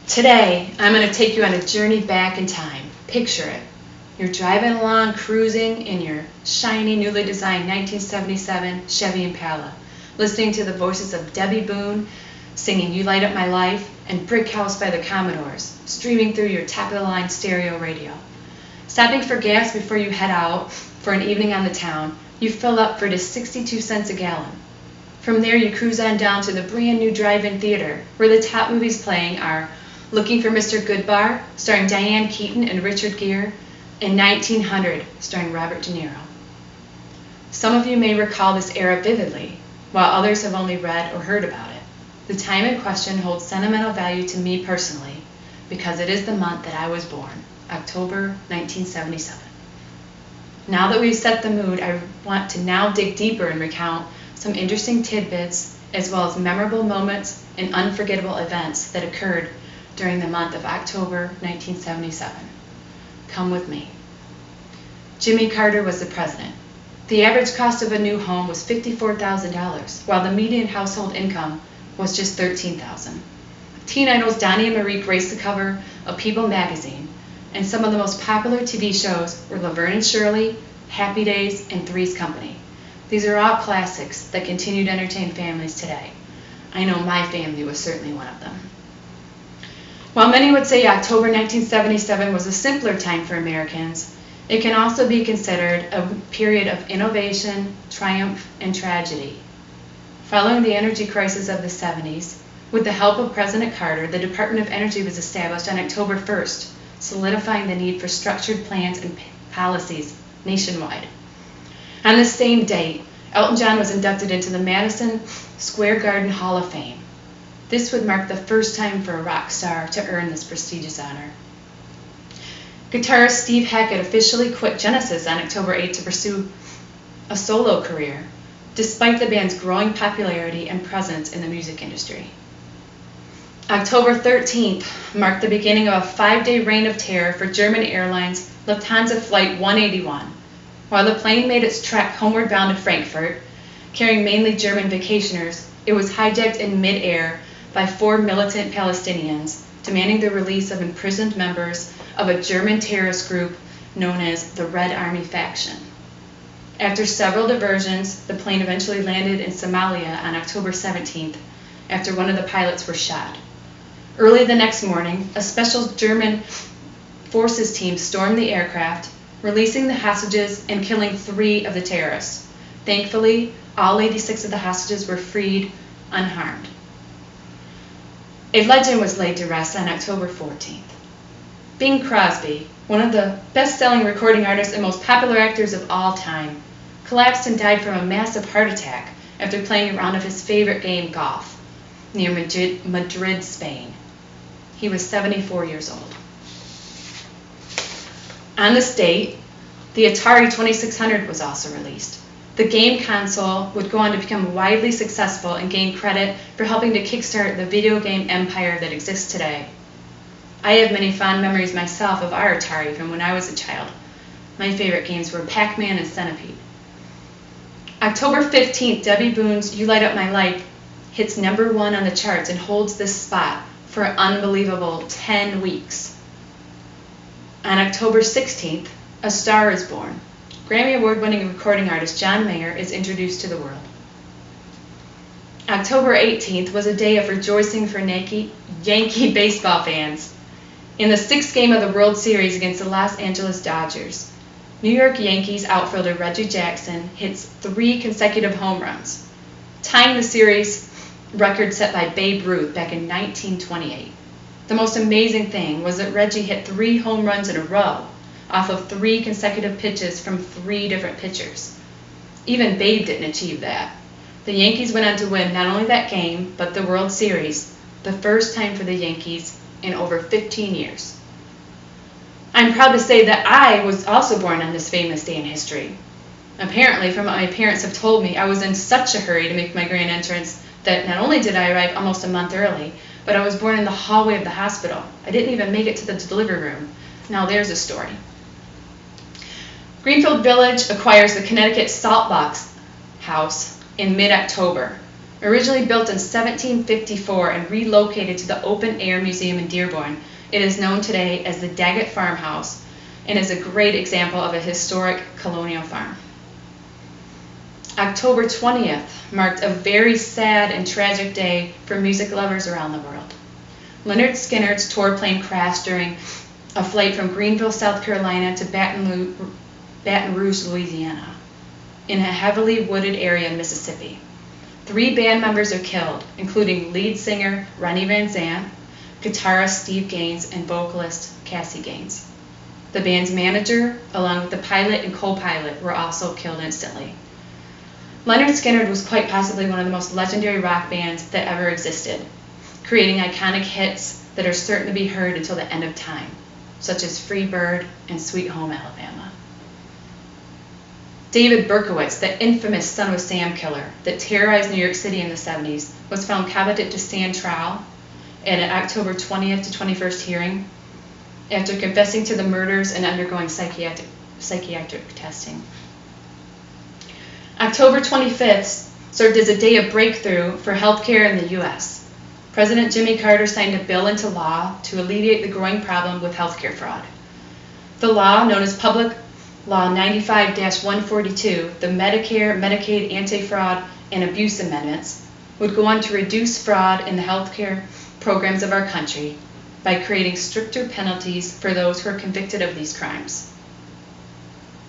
Today, I'm going to take you on a journey back in time. Picture it. You're driving along, cruising in your shiny, newly designed 1977 Chevy Impala, listening to the voices of Debbie Boone singing You Light Up My Life and Brick House by the Commodores, streaming through your top-of-the-line stereo radio. Stopping for gas before you head out for an evening on the town, you fill up for just 62 cents a gallon. From there, you cruise on down to the brand new drive-in theater, where the top movies playing are Looking for Mr. Goodbar, starring Diane Keaton and Richard Gere, and 1900, starring Robert De Niro. Some of you may recall this era vividly, while others have only read or heard about it. The time in question holds sentimental value to me personally, because it is the month that I was born, October 1977. Now that we've set the mood, I want to now dig deeper and recount some interesting tidbits, as well as memorable moments and unforgettable events that occurred during the month of October 1977. Come with me. Jimmy Carter was the president. The average cost of a new home was $54,000, while the median household income was just $13,000. Teen idols Donnie and Marie graced the cover of People magazine, and some of the most popular TV shows were Laverne and Shirley, Happy Days, and Three's Company. These are all classics that continue to entertain families today. I know my family was certainly one of them. While many would say October 1977 was a simpler time for Americans, it can also be considered a period of innovation, triumph, and tragedy. Following the energy crisis of the 70s, with the help of President Carter, the Department of Energy was established on October 1st, solidifying the need for structured plans and policies nationwide. On the same date, Elton John was inducted into the Madison Square Garden Hall of Fame. This would mark the first time for a rock star to earn this prestigious honor. Guitarist Steve Hackett officially quit Genesis on October 8 to pursue a solo career, despite the band's growing popularity and presence in the music industry. October 13th marked the beginning of a 5-day reign of terror for German Airlines Lufthansa Flight 181. While the plane made its trek homeward bound to Frankfurt, carrying mainly German vacationers, it was hijacked in mid-air by 4 militant Palestinians, demanding the release of imprisoned members of a German terrorist group known as the Red Army Faction. After several diversions, the plane eventually landed in Somalia on October 17th, after one of the pilots was shot. Early the next morning, a special German forces team stormed the aircraft, releasing the hostages and killing 3 of the terrorists. Thankfully, all 86 of the hostages were freed unharmed. A legend was laid to rest on October 14th. Bing Crosby, one of the best-selling recording artists and most popular actors of all time, collapsed and died from a massive heart attack after playing a round of his favorite game, golf, near Madrid, Spain. He was 74 years old. On this date, the Atari 2600 was also released. The game console would go on to become widely successful and gain credit for helping to kickstart the video game empire that exists today. I have many fond memories myself of our Atari from when I was a child. My favorite games were Pac-Man and Centipede. October 15th, Debbie Boone's You Light Up My Life hits #1 on the charts and holds this spot for an unbelievable 10 weeks. On October 16th, a star is born. Grammy Award-winning recording artist John Mayer is introduced to the world. October 18th was a day of rejoicing for Yankee baseball fans. In the 6th game of the World Series against the Los Angeles Dodgers, New York Yankees outfielder Reggie Jackson hits 3 consecutive home runs, tying the series record set by Babe Ruth back in 1928. The most amazing thing was that Reggie hit 3 home runs in a row off of 3 consecutive pitches from 3 different pitchers. Even Babe didn't achieve that. The Yankees went on to win not only that game, but the World Series, the first time for the Yankees in over 15 years. I'm proud to say that I was also born on this famous day in history. Apparently, from what my parents have told me, I was in such a hurry to make my grand entrance that not only did I arrive almost a month early, but I was born in the hallway of the hospital. I didn't even make it to the delivery room. Now there's a story. Greenfield Village acquires the Connecticut Saltbox House in mid-October. Originally built in 1754 and relocated to the Open Air Museum in Dearborn, it is known today as the Daggett Farmhouse and is a great example of a historic colonial farm. October 20th marked a very sad and tragic day for music lovers around the world. Lynyrd Skynyrd's tour plane crashed during a flight from Greenville, South Carolina to Baton Rouge, Louisiana, in a heavily wooded area in Mississippi. 3 band members are killed, including lead singer Ronnie Van Zant, guitarist Steve Gaines, and vocalist Cassie Gaines. The band's manager, along with the pilot and co-pilot, were also killed instantly. Lynyrd Skynyrd was quite possibly one of the most legendary rock bands that ever existed, creating iconic hits that are certain to be heard until the end of time, such as Free Bird and Sweet Home Alabama. David Berkowitz, the infamous Son of Sam killer that terrorized New York City in the 70s, was found competent to stand trial at an October 20th to 21st hearing after confessing to the murders and undergoing psychiatric testing. October 25th served as a day of breakthrough for healthcare in the U.S. President Jimmy Carter signed a bill into law to alleviate the growing problem with healthcare fraud. The law, known as Public Law 95-142, the Medicare, Medicaid, Anti-Fraud, and Abuse Amendments, would go on to reduce fraud in the healthcare programs of our country by creating stricter penalties for those who are convicted of these crimes.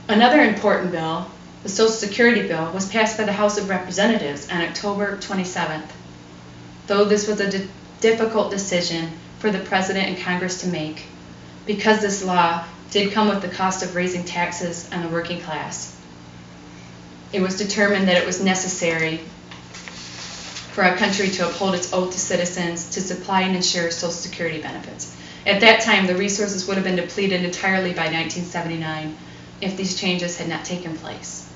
Another important bill, the Social Security bill, was passed by the House of Representatives on October 27th. Though this was a difficult decision for the President and Congress to make, because this law did come with the cost of raising taxes on the working class. It was determined that it was necessary for our country to uphold its oath to citizens to supply and ensure Social Security benefits. At that time, the resources would have been depleted entirely by 1979 if these changes had not taken place.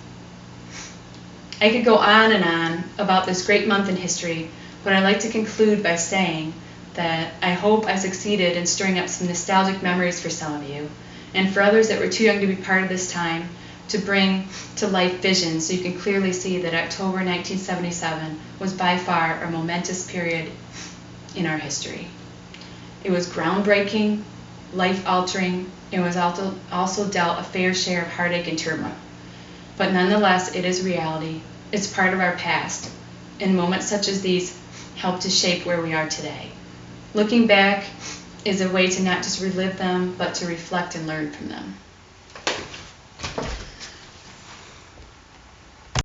I could go on and on about this great month in history, but I'd like to conclude by saying that I hope I succeeded in stirring up some nostalgic memories for some of you, and for others that were too young to be part of this time, to bring to life visions so you can clearly see that October 1977 was by far a momentous period in our history. It was groundbreaking, life-altering, and was also dealt a fair share of heartache and turmoil. But nonetheless, it is reality. It's part of our past, and moments such as these help to shape where we are today. Looking back is a way to not just relive them, but to reflect and learn from them.